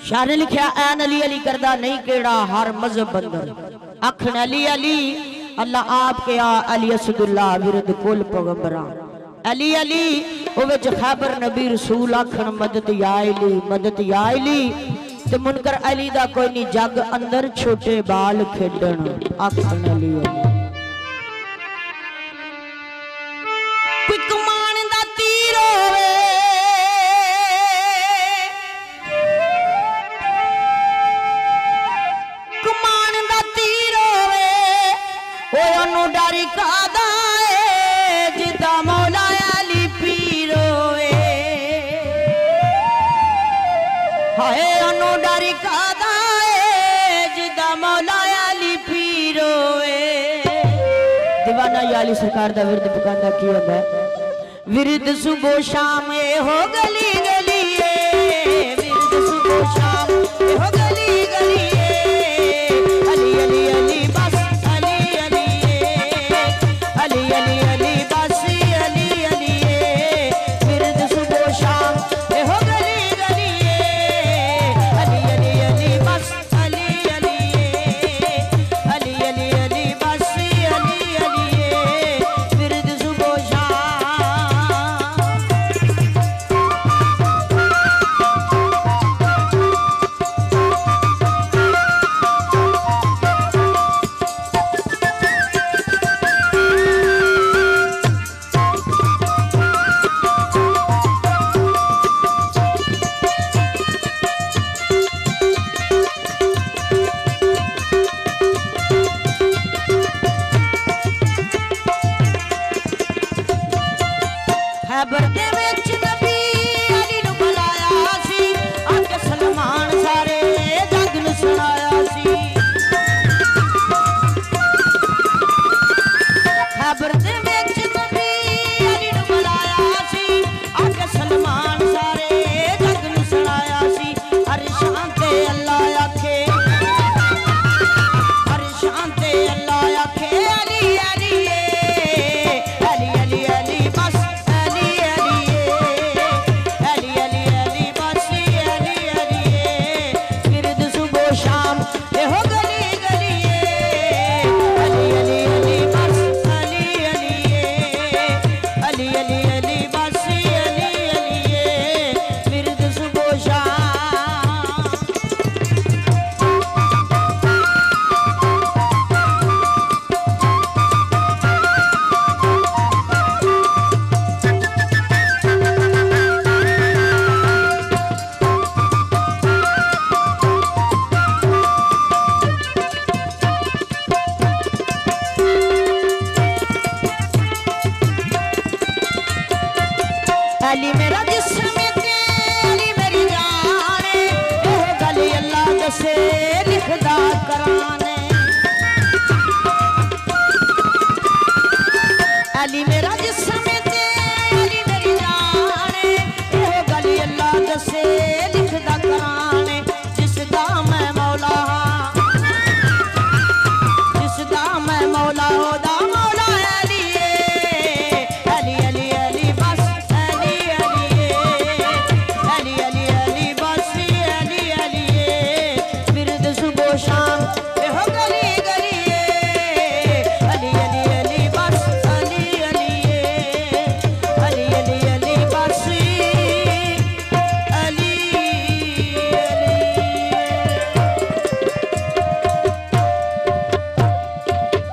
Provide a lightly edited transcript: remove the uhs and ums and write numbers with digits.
शाह ने लिखा ऐन अली अली करदा नहीं केड़ा हर मजहब बंदर अखन अली अली अल्लाह आप के अली असदुल्लाह विरद कुल पैगंबरा अली अली ओवे च खैबर नबी रसूल अखन मदद या अली ते मुनकर अली दा कोई नहीं जग अंदर छोटे बाल खेडन अखन अली अली कोई कमान दा तीर होवे कमान दा तीर होवे ओए ओनू डर कादा ए जिदा मौला अली पीर होवे हाय ओनू डर कादा ए जिदा मौला अली पीर होवे दीवाना या अली सरकार दा विरद पकांदा की होंदा विरद सुबह शाम ए हो गल